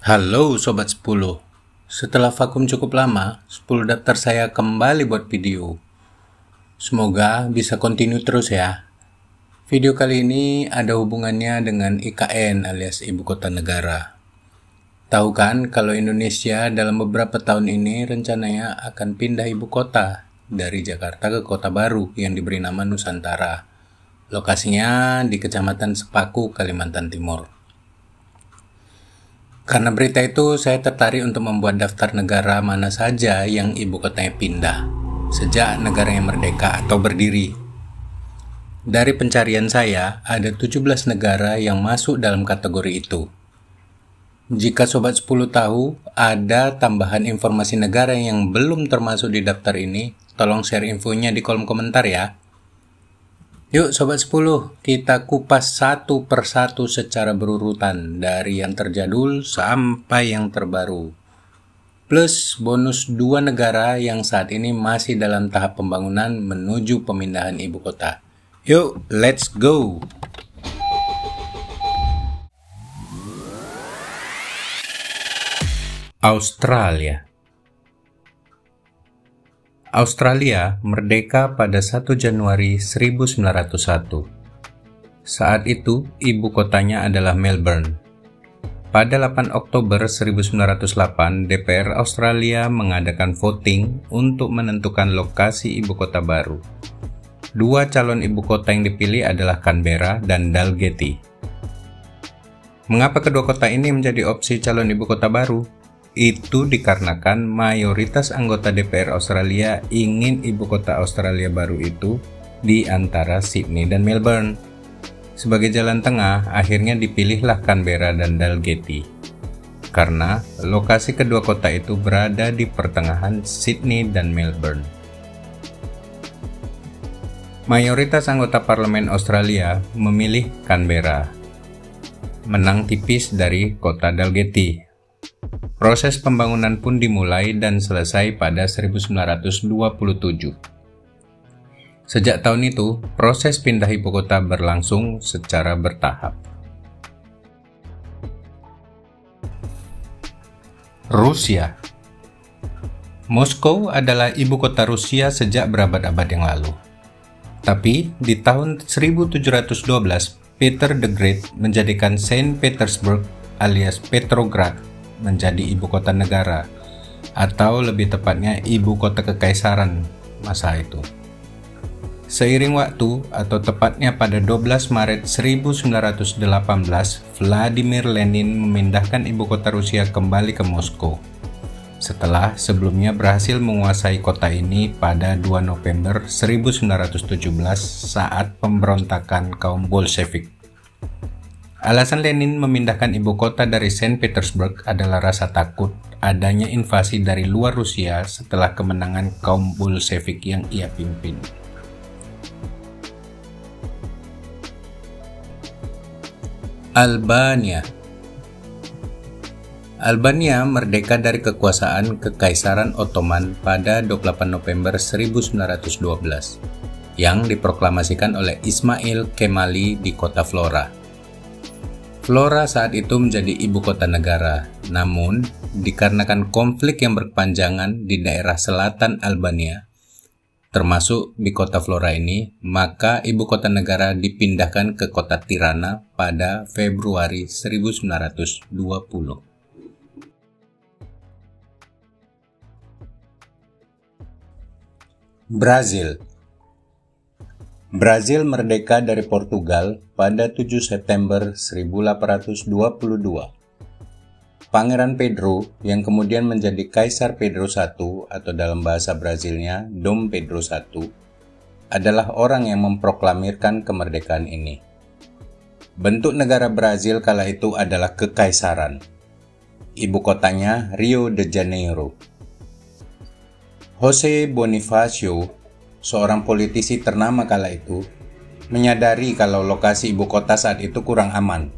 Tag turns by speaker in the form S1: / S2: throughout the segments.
S1: Halo Sobat 10. Setelah vakum cukup lama, 10 daftar saya kembali buat video. Semoga bisa continue terus ya. Video kali ini ada hubungannya dengan IKN alias Ibu Kota Negara. Tahu kan kalau Indonesia dalam beberapa tahun ini rencananya akan pindah ibu kota dari Jakarta ke kota baru yang diberi nama Nusantara. Lokasinya di Kecamatan Sepaku, Kalimantan Timur. Karena berita itu, saya tertarik untuk membuat daftar negara mana saja yang ibu kotanya pindah sejak negaranya merdeka atau berdiri. Dari pencarian saya, ada 17 negara yang masuk dalam kategori itu. Jika Sobat 10 tahu, ada tambahan informasi negara yang belum termasuk di daftar ini, tolong share infonya di kolom komentar ya. Yuk Sobat 10, kita kupas satu persatu secara berurutan dari yang terjadul sampai yang terbaru. Plus bonus 2 negara yang saat ini masih dalam tahap pembangunan menuju pemindahan ibu kota. Yuk, let's go! Australia merdeka pada 1 Januari 1901. Saat itu, ibu kotanya adalah Melbourne. Pada 8 Oktober 1908, DPR Australia mengadakan voting untuk menentukan lokasi ibu kota baru. 2 calon ibu kota yang dipilih adalah Canberra dan Dalgety. Mengapa kedua kota ini menjadi opsi calon ibu kota baru? Itu dikarenakan mayoritas anggota DPR Australia ingin ibu kota Australia baru itu di antara Sydney dan Melbourne. Sebagai jalan tengah, akhirnya dipilihlah Canberra dan Dalgety. Karena lokasi kedua kota itu berada di pertengahan Sydney dan Melbourne. Mayoritas anggota parlemen Australia memilih Canberra. Menang tipis dari kota Dalgety. Proses pembangunan pun dimulai dan selesai pada 1927. Sejak tahun itu, proses pindah ibu kota berlangsung secara bertahap. Rusia. Moskow adalah ibu kota Rusia sejak berabad-abad yang lalu. Tapi, di tahun 1712, Peter the Great menjadikan Saint Petersburg alias Petrograd menjadi ibu kota negara, atau lebih tepatnya ibu kota kekaisaran masa itu. Seiring waktu, atau tepatnya pada 12 Maret 1918, Vladimir Lenin memindahkan ibu kota Rusia kembali ke Moskow, setelah sebelumnya berhasil menguasai kota ini pada 2 November 1917 saat pemberontakan kaum Bolshevik. Alasan Lenin memindahkan ibu kota dari Saint Petersburg adalah rasa takut adanya invasi dari luar Rusia setelah kemenangan kaum Bolshevik yang ia pimpin. Albania merdeka dari kekuasaan Kekaisaran Ottoman pada 28 November 1912 yang diproklamasikan oleh Ismail Kemali di kota Flora. Flora saat itu menjadi ibu kota negara, namun dikarenakan konflik yang berkepanjangan di daerah selatan Albania, termasuk di kota Flora ini, maka ibu kota negara dipindahkan ke kota Tirana pada Februari 1920. Brazil merdeka dari Portugal pada 7 September 1822. Pangeran Pedro, yang kemudian menjadi Kaisar Pedro I atau dalam bahasa Brazilnya Dom Pedro I, adalah orang yang memproklamirkan kemerdekaan ini. Bentuk negara Brazil kala itu adalah kekaisaran. Ibu kotanya Rio de Janeiro. José Bonifácio, seorang politisi ternama kala itu, menyadari kalau lokasi ibu kota saat itu kurang aman.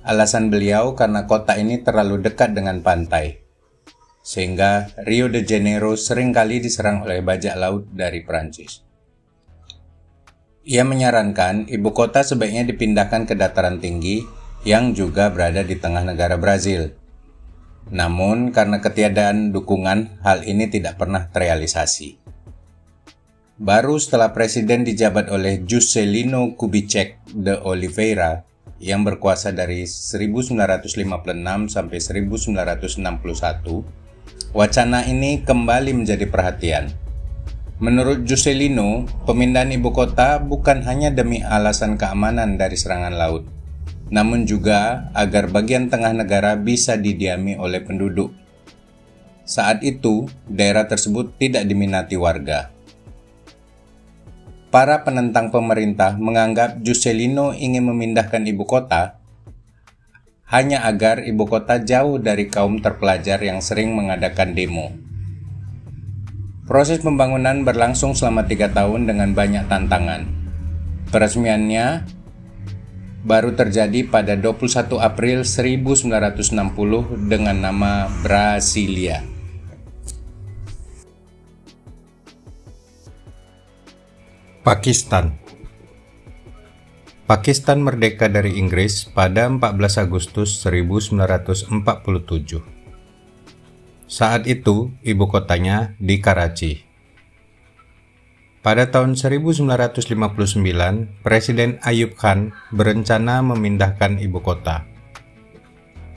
S1: Alasan beliau karena kota ini terlalu dekat dengan pantai, sehingga Rio de Janeiro seringkali diserang oleh bajak laut dari Prancis. Ia menyarankan ibu kota sebaiknya dipindahkan ke dataran tinggi yang juga berada di tengah negara Brazil, Namun karena ketiadaan dukungan, hal ini tidak pernah terrealisasi. Baru setelah presiden dijabat oleh Juscelino Kubitschek de Oliveira yang berkuasa dari 1956 sampai 1961, wacana ini kembali menjadi perhatian. Menurut Juscelino, pemindahan ibu kota bukan hanya demi alasan keamanan dari serangan laut, namun juga agar bagian tengah negara bisa didiami oleh penduduk. Saat itu, daerah tersebut tidak diminati warga. Para penentang pemerintah menganggap Juscelino ingin memindahkan ibu kota hanya agar ibu kota jauh dari kaum terpelajar yang sering mengadakan demo. Proses pembangunan berlangsung selama 3 tahun dengan banyak tantangan. Peresmiannya baru terjadi pada 21 April 1960 dengan nama Brasilia. Pakistan merdeka dari Inggris pada 14 Agustus 1947. Saat itu, ibu kotanya di Karachi. Pada tahun 1959, Presiden Ayub Khan berencana memindahkan ibu kota.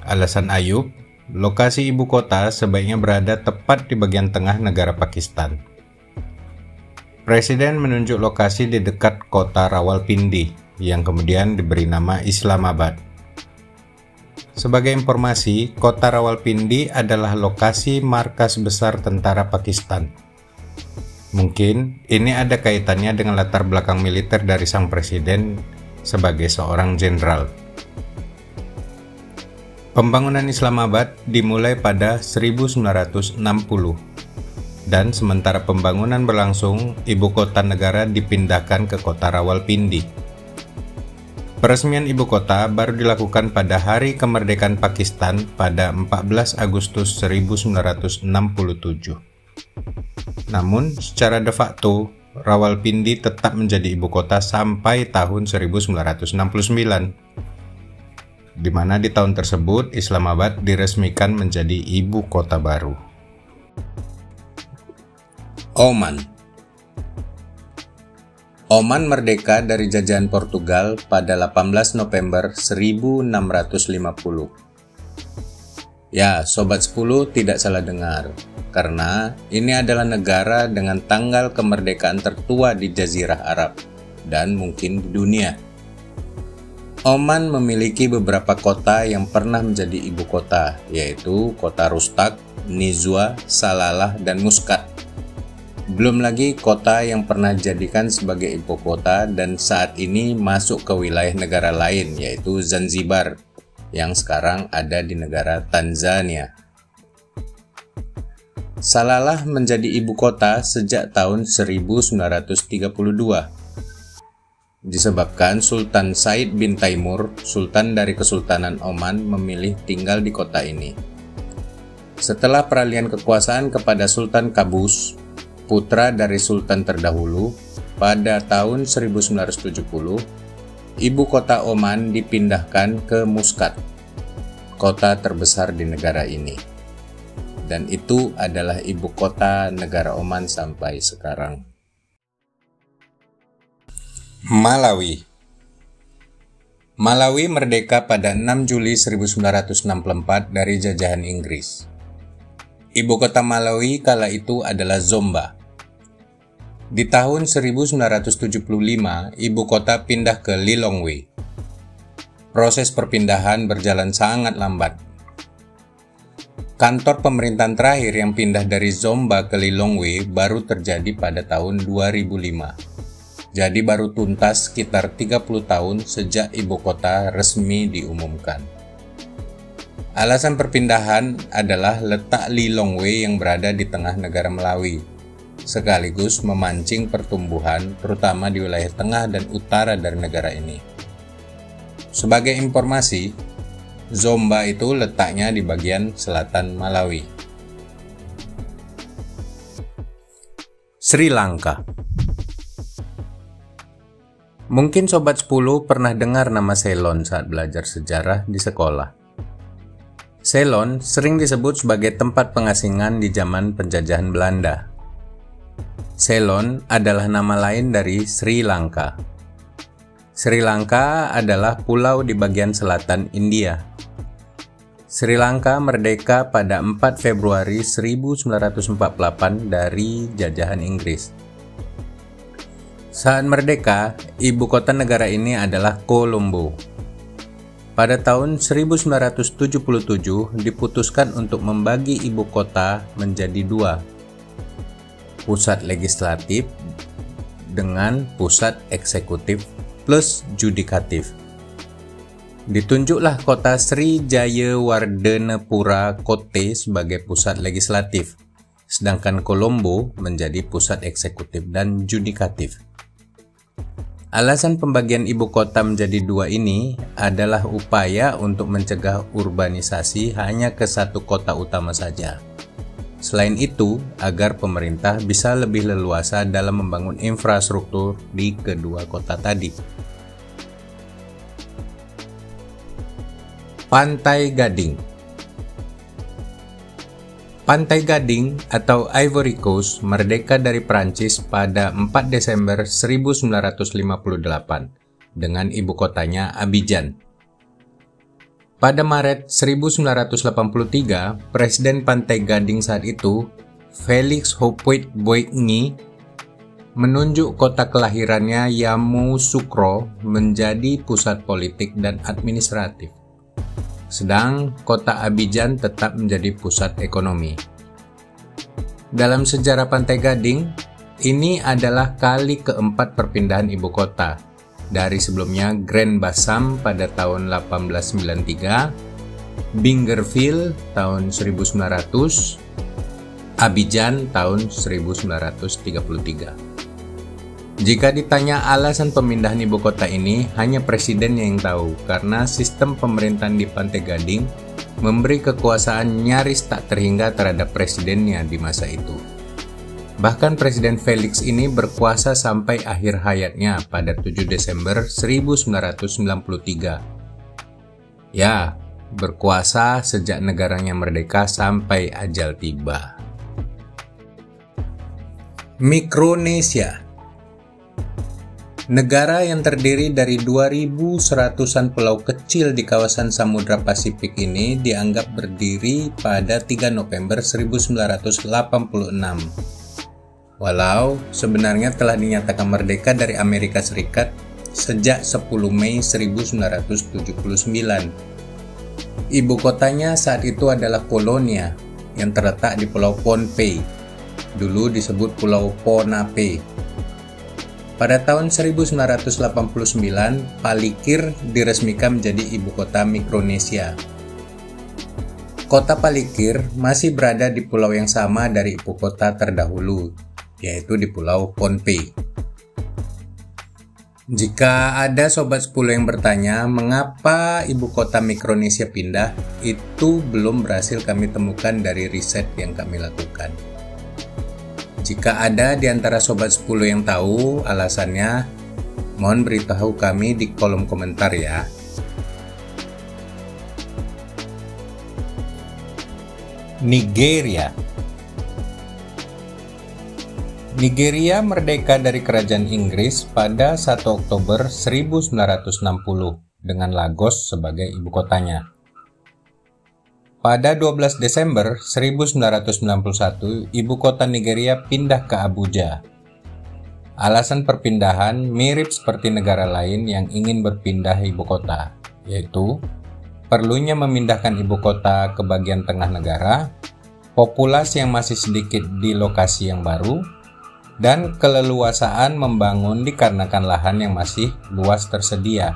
S1: Alasan Ayub, lokasi ibu kota sebaiknya berada tepat di bagian tengah negara Pakistan. Presiden menunjuk lokasi di dekat kota Rawalpindi, yang kemudian diberi nama Islamabad. Sebagai informasi, kota Rawalpindi adalah lokasi markas besar tentara Pakistan. Mungkin ini ada kaitannya dengan latar belakang militer dari sang presiden sebagai seorang jenderal. Pembangunan Islamabad dimulai pada 1960. Dan sementara pembangunan berlangsung, ibu kota negara dipindahkan ke kota Rawalpindi. Peresmian ibu kota baru dilakukan pada hari kemerdekaan Pakistan pada 14 Agustus 1967. Namun, secara de facto, Rawalpindi tetap menjadi ibu kota sampai tahun 1969, di mana di tahun tersebut Islamabad diresmikan menjadi ibu kota baru. Oman merdeka dari jajahan Portugal pada 18 November 1650. Ya, Sobat 10 tidak salah dengar, karena ini adalah negara dengan tanggal kemerdekaan tertua di Jazirah Arab, dan mungkin di dunia. Oman memiliki beberapa kota yang pernah menjadi ibu kota, yaitu kota Rustak, Nizwa, Salalah, dan Muscat. Belum lagi kota yang pernah dijadikan sebagai ibu kota dan saat ini masuk ke wilayah negara lain, yaitu Zanzibar, yang sekarang ada di negara Tanzania. Salalah menjadi ibu kota sejak tahun 1932. Disebabkan Sultan Said bin Taimur, Sultan dari Kesultanan Oman, memilih tinggal di kota ini. Setelah peralihan kekuasaan kepada Sultan Qaboos, putra dari Sultan terdahulu, pada tahun 1970, ibu kota Oman dipindahkan ke Muscat, kota terbesar di negara ini. Dan itu adalah ibu kota negara Oman sampai sekarang. Malawi merdeka pada 6 Juli 1964 dari jajahan Inggris. Ibu kota Malawi kala itu adalah Zomba. Di tahun 1975, ibu kota pindah ke Lilongwe. Proses perpindahan berjalan sangat lambat. Kantor pemerintahan terakhir yang pindah dari Zomba ke Lilongwe baru terjadi pada tahun 2005. Jadi baru tuntas sekitar 30 tahun sejak ibu kota resmi diumumkan. Alasan perpindahan adalah letak Lilongwe yang berada di tengah negara Malawi, sekaligus memancing pertumbuhan terutama di wilayah tengah dan utara dari negara ini. Sebagai informasi, Zomba itu letaknya di bagian selatan Malawi. Sri Lanka. Mungkin Sobat 10 pernah dengar nama Ceylon saat belajar sejarah di sekolah. Ceylon sering disebut sebagai tempat pengasingan di zaman penjajahan Belanda. Ceylon adalah nama lain dari Sri Lanka. Sri Lanka adalah pulau di bagian selatan India. Sri Lanka merdeka pada 4 Februari 1948 dari jajahan Inggris. Saat merdeka, ibu kota negara ini adalah Colombo. Pada tahun 1977 diputuskan untuk membagi ibu kota menjadi dua, pusat legislatif dengan pusat eksekutif plus judikatif. Ditunjuklah kota Sri Jayawardenepura Kotte sebagai pusat legislatif, sedangkan Colombo menjadi pusat eksekutif dan judikatif. Alasan pembagian ibu kota menjadi dua ini adalah upaya untuk mencegah urbanisasi hanya ke satu kota utama saja. Selain itu, agar pemerintah bisa lebih leluasa dalam membangun infrastruktur di kedua kota tadi. Pantai Gading. Pantai Gading atau Ivory Coast merdeka dari Prancis pada 4 Desember 1958 dengan ibu kotanya Abidjan. Pada Maret 1983, Presiden Pantai Gading saat itu, Félix Houphouët-Boigny, menunjuk kota kelahirannya Yamoussoukro menjadi pusat politik dan administratif. Sedang kota Abidjan tetap menjadi pusat ekonomi. Dalam sejarah Pantai Gading, ini adalah kali keempat perpindahan ibu kota. Dari sebelumnya Grand Bassam pada tahun 1893, Bingerville tahun 1900, Abidjan tahun 1933. Jika ditanya alasan pemindahan ibu kota ini, hanya presiden yang tahu, karena sistem pemerintahan di Pantai Gading memberi kekuasaan nyaris tak terhingga terhadap presidennya di masa itu. Bahkan Presiden Felix ini berkuasa sampai akhir hayatnya pada 7 Desember 1993. Ya, berkuasa sejak negaranya merdeka sampai ajal tiba. Mikronesia. Negara yang terdiri dari 2.100-an pulau kecil di kawasan Samudra Pasifik ini dianggap berdiri pada 3 November 1986. Walau sebenarnya telah dinyatakan merdeka dari Amerika Serikat sejak 10 Mei 1979. Ibu kotanya saat itu adalah Kolonia yang terletak di Pulau Pohnpei, dulu disebut Pulau Ponape. Pada tahun 1989, Palikir diresmikan menjadi ibu kota Mikronesia. Kota Palikir masih berada di pulau yang sama dari ibu kota terdahulu, yaitu di Pulau Pohnpei. Jika ada Sobat 10 yang bertanya mengapa ibu kota Mikronesia pindah, itu belum berhasil kami temukan dari riset yang kami lakukan. Jika ada di antara Sobat 10 yang tahu alasannya, mohon beritahu kami di kolom komentar ya. Nigeria. Nigeria merdeka dari kerajaan Inggris pada 1 Oktober 1960 dengan Lagos sebagai ibu kotanya. Pada 12 Desember 1991, ibu kota Nigeria pindah ke Abuja. Alasan perpindahan mirip seperti negara lain yang ingin berpindah ibu kota, yaitu perlunya memindahkan ibu kota ke bagian tengah negara, populasi yang masih sedikit di lokasi yang baru, dan keleluasaan membangun dikarenakan lahan yang masih luas tersedia.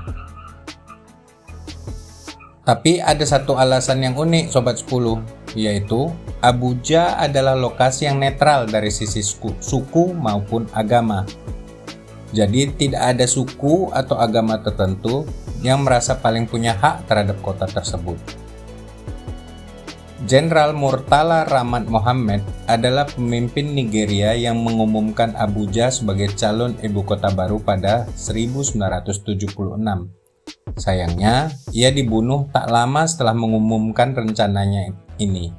S1: Tapi ada satu alasan yang unik Sobat 10, yaitu Abuja adalah lokasi yang netral dari sisi suku maupun agama. Jadi tidak ada suku atau agama tertentu yang merasa paling punya hak terhadap kota tersebut. Jenderal Murtala Ramad Mohammed adalah pemimpin Nigeria yang mengumumkan Abuja sebagai calon ibu kota baru pada 1976. Sayangnya, ia dibunuh tak lama setelah mengumumkan rencananya ini.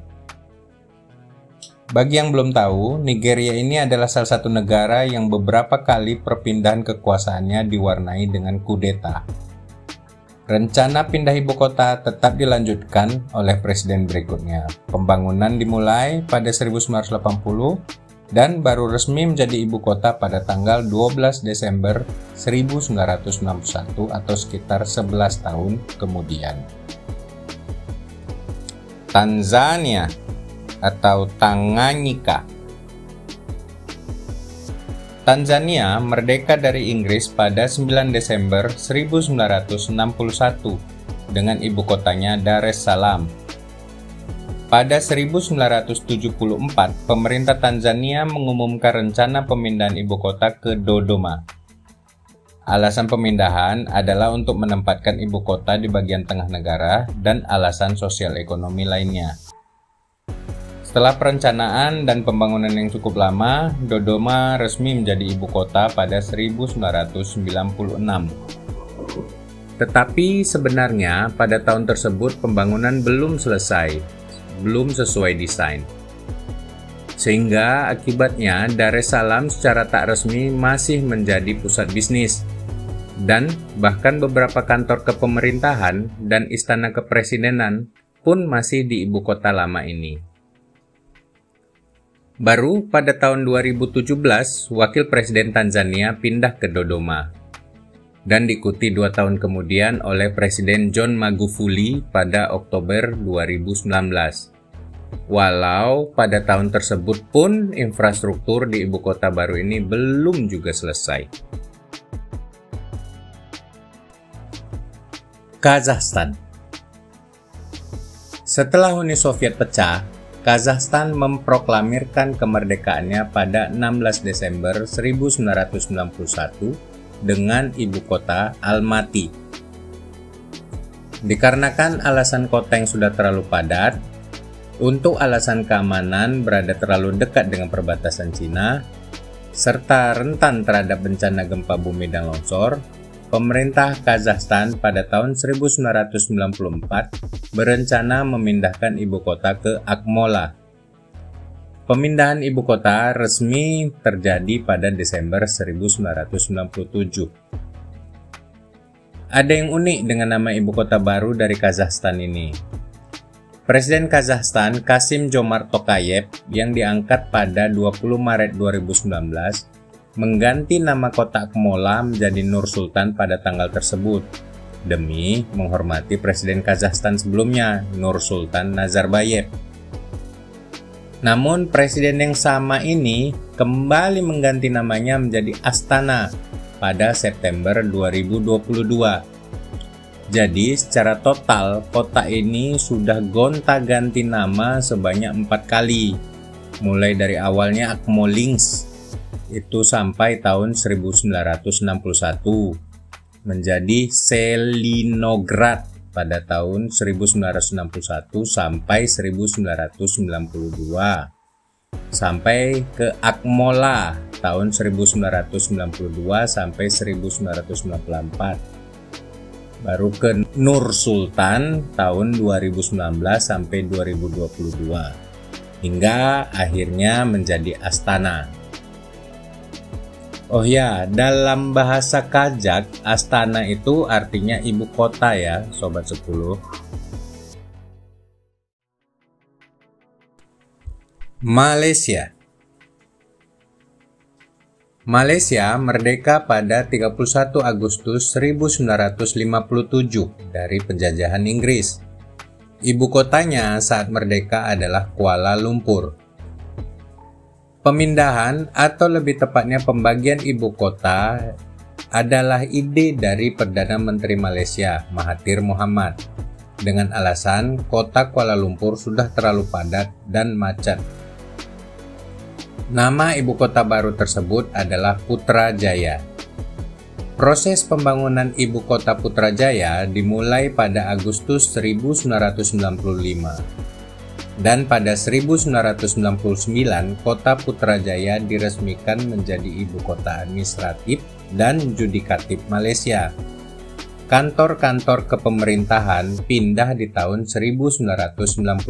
S1: Bagi yang belum tahu, Nigeria ini adalah salah satu negara yang beberapa kali perpindahan kekuasaannya diwarnai dengan kudeta. Rencana pindah ibu kota tetap dilanjutkan oleh presiden berikutnya. Pembangunan dimulai pada 1980 dan baru resmi menjadi ibu kota pada tanggal 12 Desember 1961 atau sekitar 11 tahun kemudian. Tanzania atau Tanganyika. Tanzania merdeka dari Inggris pada 9 Desember 1961 dengan ibu kotanya Dar es Salaam. Pada 1974, pemerintah Tanzania mengumumkan rencana pemindahan ibu kota ke Dodoma. Alasan pemindahan adalah untuk menempatkan ibu kota di bagian tengah negara dan alasan sosial ekonomi lainnya. Setelah perencanaan dan pembangunan yang cukup lama, Dodoma resmi menjadi ibu kota pada 1996. Tetapi sebenarnya pada tahun tersebut pembangunan belum sesuai desain. Sehingga akibatnya Dar es Salaam secara tak resmi masih menjadi pusat bisnis. Dan bahkan beberapa kantor kepemerintahan dan istana kepresidenan pun masih di ibu kota lama ini. Baru pada tahun 2017, Wakil Presiden Tanzania pindah ke Dodoma dan diikuti 2 tahun kemudian oleh Presiden John Magufuli pada Oktober 2019. Walau pada tahun tersebut pun infrastruktur di ibu kota baru ini belum juga selesai. Kazakhstan. Setelah Uni Soviet pecah, Kazakhstan memproklamirkan kemerdekaannya pada 16 Desember 1991 dengan ibu kota Almaty. Dikarenakan alasan kota yang sudah terlalu padat, untuk alasan keamanan berada terlalu dekat dengan perbatasan Cina, serta rentan terhadap bencana gempa bumi dan longsor, pemerintah Kazakhstan pada tahun 1994 berencana memindahkan ibu kota ke Akmola. Pemindahan ibu kota resmi terjadi pada Desember 1997. Ada yang unik dengan nama ibu kota baru dari Kazakhstan ini. Presiden Kazakhstan Kassym-Jomart Tokayev yang diangkat pada 20 Maret 2019 mengganti nama kota Akmola menjadi Nur Sultan pada tanggal tersebut demi menghormati Presiden Kazakhstan sebelumnya, Nur Sultan Nazarbayev. Namun presiden yang sama ini kembali mengganti namanya menjadi Astana pada September 2022. Jadi secara total kota ini sudah gonta-ganti nama sebanyak 4 kali. Mulai dari awalnya Akmolinsk itu sampai tahun 1961 menjadi Selinograd pada tahun 1961 sampai 1992, sampai ke Akmola tahun 1992 sampai 1994, baru ke Nur Sultan tahun 2019 sampai 2022, hingga akhirnya menjadi Astana. Oh ya, dalam bahasa Kazakh, Astana itu artinya ibu kota ya, Sobat 10. Malaysia. Malaysia merdeka pada 31 Agustus 1957 dari penjajahan Inggris. Ibu kotanya saat merdeka adalah Kuala Lumpur. Pemindahan atau lebih tepatnya pembagian ibu kota adalah ide dari Perdana Menteri Malaysia Mahathir Mohamad dengan alasan kota Kuala Lumpur sudah terlalu padat dan macet. Nama ibu kota baru tersebut adalah Putrajaya. Proses pembangunan ibu kota Putrajaya dimulai pada Agustus 1995. Dan pada 1999, kota Putrajaya diresmikan menjadi ibu kota administratif dan judikatif Malaysia. Kantor-kantor kepemerintahan pindah di tahun 1999,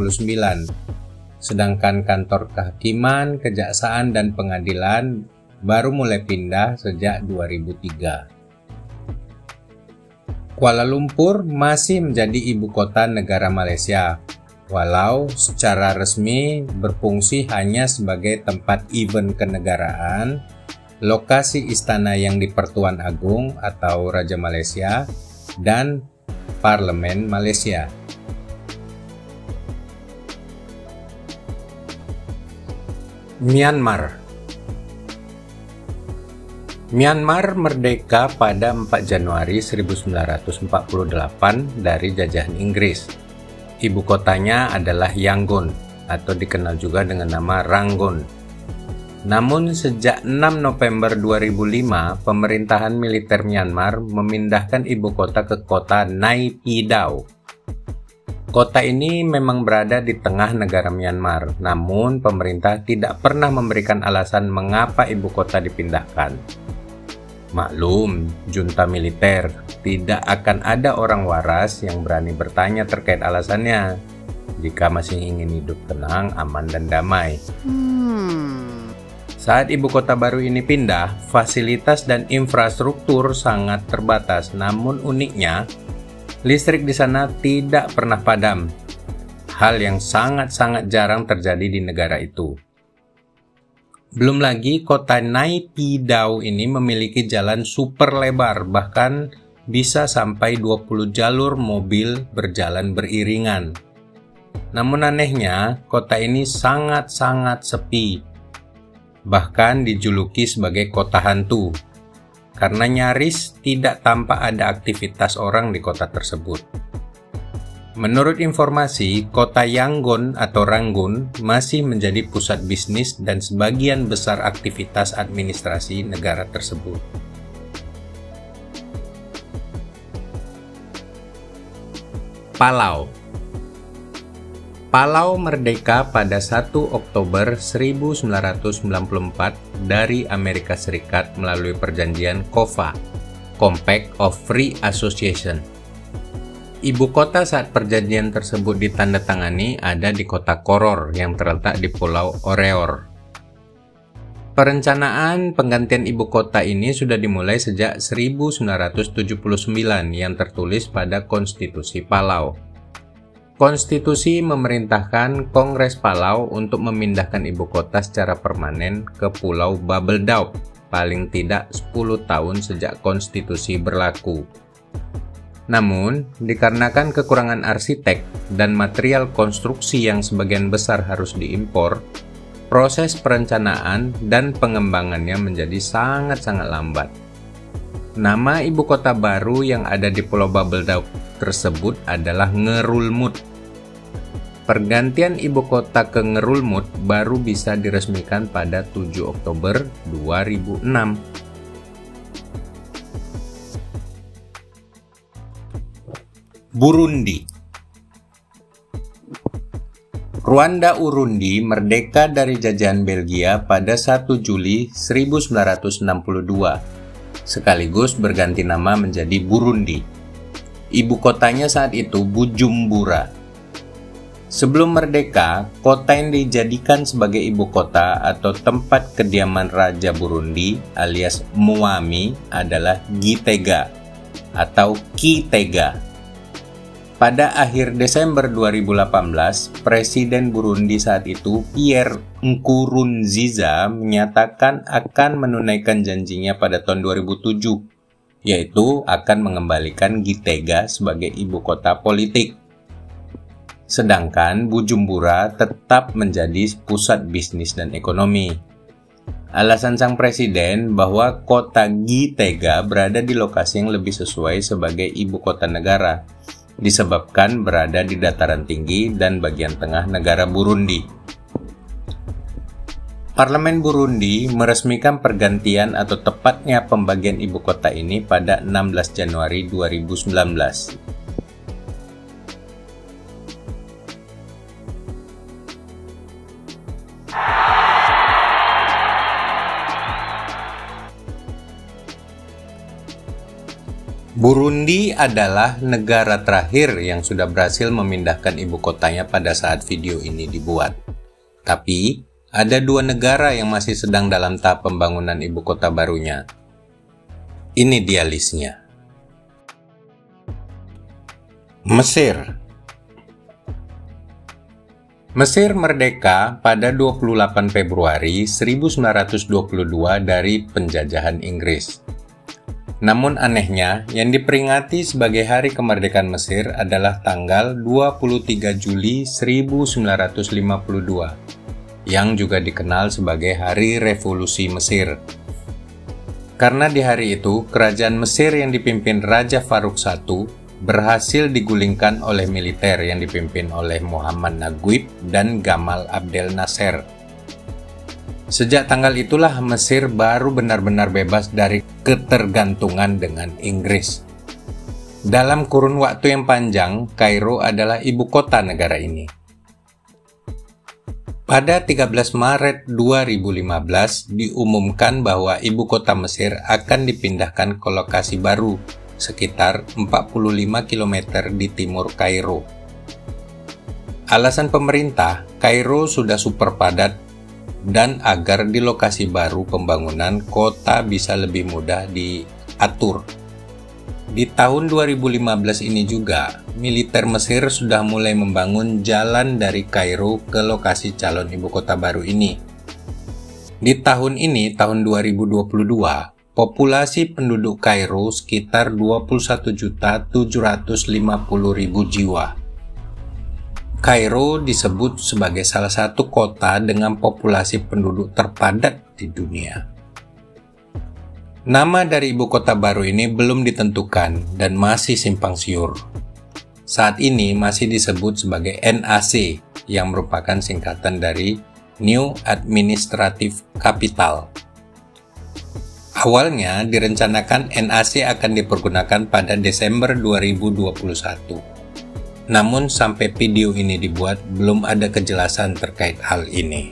S1: sedangkan kantor kehakiman, kejaksaan, dan pengadilan baru mulai pindah sejak 2003. Kuala Lumpur masih menjadi ibu kota negara Malaysia, walau secara resmi berfungsi hanya sebagai tempat event kenegaraan, lokasi istana yang di-Pertuan Agong atau Raja Malaysia, dan Parlemen Malaysia. Myanmar merdeka pada 4 Januari 1948 dari jajahan Inggris. Ibu kotanya adalah Yangon atau dikenal juga dengan nama Rangoon. Namun sejak 6 November 2005, pemerintahan militer Myanmar memindahkan ibu kota ke kota Nay Pyi Taw. Kota ini memang berada di tengah negara Myanmar, namun pemerintah tidak pernah memberikan alasan mengapa ibu kota dipindahkan. Maklum, junta militer, tidak akan ada orang waras yang berani bertanya terkait alasannya jika masih ingin hidup tenang, aman, dan damai. Saat ibu kota baru ini pindah, fasilitas dan infrastruktur sangat terbatas. Namun uniknya, listrik di sana tidak pernah padam. Hal yang sangat-sangat jarang terjadi di negara itu. Belum lagi, kota Nay Pyi Taw ini memiliki jalan super lebar, bahkan bisa sampai 20 jalur mobil berjalan beriringan. Namun anehnya, kota ini sangat-sangat sepi. Bahkan dijuluki sebagai kota hantu, karena nyaris tidak tampak ada aktivitas orang di kota tersebut. Menurut informasi, kota Yangon atau Rangoon masih menjadi pusat bisnis dan sebagian besar aktivitas administrasi negara tersebut. Palau merdeka pada 1 Oktober 1994 dari Amerika Serikat melalui perjanjian COFA, Compact of Free Association. Ibu kota saat perjanjian tersebut ditandatangani ada di kota Koror yang terletak di Pulau Oreor. Perencanaan penggantian ibu kota ini sudah dimulai sejak 1979 yang tertulis pada Konstitusi Palau. Konstitusi memerintahkan Kongres Palau untuk memindahkan ibu kota secara permanen ke Pulau Babeldaob paling tidak 10 tahun sejak konstitusi berlaku. Namun, dikarenakan kekurangan arsitek dan material konstruksi yang sebagian besar harus diimpor, proses perencanaan dan pengembangannya menjadi sangat-sangat lambat. Nama ibu kota baru yang ada di Pulau Babeldaob tersebut adalah Ngerulmud. Pergantian ibu kota ke Ngerulmud baru bisa diresmikan pada 7 Oktober 2006. Burundi. Rwanda Urundi merdeka dari jajahan Belgia pada 1 Juli 1962, sekaligus berganti nama menjadi Burundi. Ibu kotanya saat itu Bujumbura. Sebelum merdeka, kota yang dijadikan sebagai ibu kota atau tempat kediaman Raja Burundi alias Mwami adalah Gitega atau Kitega. Pada akhir Desember 2018, Presiden Burundi saat itu Pierre Nkurunziza menyatakan akan menunaikan janjinya pada tahun 2007, yaitu akan mengembalikan Gitega sebagai ibu kota politik. Sedangkan Bujumbura tetap menjadi pusat bisnis dan ekonomi. Alasan sang presiden bahwa kota Gitega berada di lokasi yang lebih sesuai sebagai ibu kota negara, disebabkan berada di dataran tinggi dan bagian tengah negara Burundi. Parlemen Burundi meresmikan pergantian atau tepatnya pembagian ibu kota ini pada 16 Januari 2019. Burundi adalah negara terakhir yang sudah berhasil memindahkan ibu kotanya pada saat video ini dibuat. Tapi, ada dua negara yang masih sedang dalam tahap pembangunan ibu kota barunya. Ini dia listnya. Mesir. Mesir merdeka pada 28 Februari 1922 dari penjajahan Inggris. Namun anehnya, yang diperingati sebagai Hari Kemerdekaan Mesir adalah tanggal 23 Juli 1952, yang juga dikenal sebagai Hari Revolusi Mesir. Karena di hari itu, kerajaan Mesir yang dipimpin Raja Farouk I berhasil digulingkan oleh militer yang dipimpin oleh Muhammad Naguib dan Gamal Abdel Nasser. Sejak tanggal itulah Mesir baru benar-benar bebas dari ketergantungan dengan Inggris. Dalam kurun waktu yang panjang, Kairo adalah ibu kota negara ini. Pada 13 Maret 2015 diumumkan bahwa ibu kota Mesir akan dipindahkan ke lokasi baru sekitar 45 km di timur Kairo. Alasan pemerintah, Kairo sudah super padat dan agar di lokasi baru pembangunan kota bisa lebih mudah diatur. Di tahun 2015 ini juga, militer Mesir sudah mulai membangun jalan dari Kairo ke lokasi calon ibu kota baru ini. Di tahun ini, tahun 2022, populasi penduduk Kairo sekitar 21.750.000 jiwa. Kairo disebut sebagai salah satu kota dengan populasi penduduk terpadat di dunia. Nama dari ibu kota baru ini belum ditentukan dan masih simpang siur. Saat ini masih disebut sebagai NAC, yang merupakan singkatan dari New Administrative Capital. Awalnya direncanakan NAC akan dipergunakan pada Desember 2021. Namun sampai video ini dibuat, belum ada kejelasan terkait hal ini.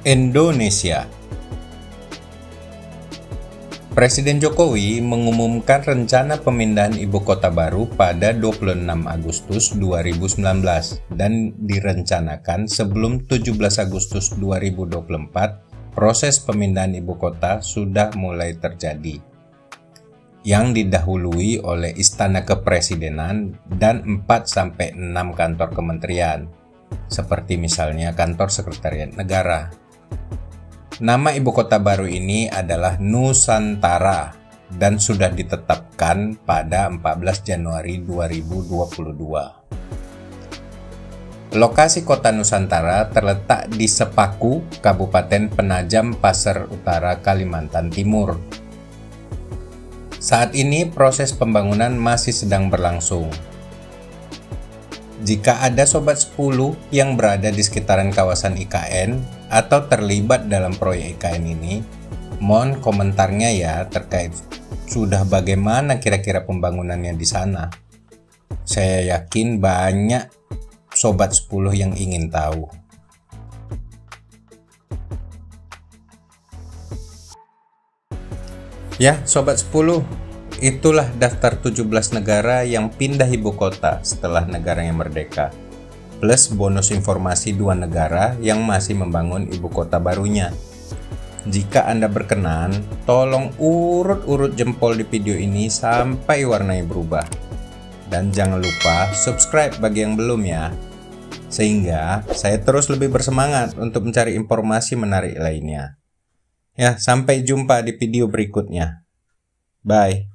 S1: Indonesia. Presiden Jokowi mengumumkan rencana pemindahan ibu kota baru pada 26 Agustus 2019 dan direncanakan sebelum 17 Agustus 2024 proses pemindahan ibu kota sudah mulai terjadi, yang didahului oleh Istana Kepresidenan dan 4-6 kantor kementerian, seperti misalnya kantor Sekretariat Negara. Nama ibu kota baru ini adalah Nusantara dan sudah ditetapkan pada 14 Januari 2022. Lokasi kota Nusantara terletak di Sepaku, Kabupaten Penajam Pasir Utara, Kalimantan Timur. Saat ini proses pembangunan masih sedang berlangsung. Jika ada Sobat 10 yang berada di sekitaran kawasan IKN atau terlibat dalam proyek IKN ini, mohon komentarnya ya terkait sudah bagaimana kira-kira pembangunannya di sana. Saya yakin banyak Sobat 10 yang ingin tahu. Ya, Sobat 10, itulah daftar 17 negara yang pindah ibu kota setelah negaranya merdeka, plus bonus informasi 2 negara yang masih membangun ibu kota barunya. Jika Anda berkenan, tolong urut-urut jempol di video ini sampai warnanya berubah. Dan jangan lupa subscribe bagi yang belum ya, sehingga saya terus lebih bersemangat untuk mencari informasi menarik lainnya. Ya, sampai jumpa di video berikutnya. Bye.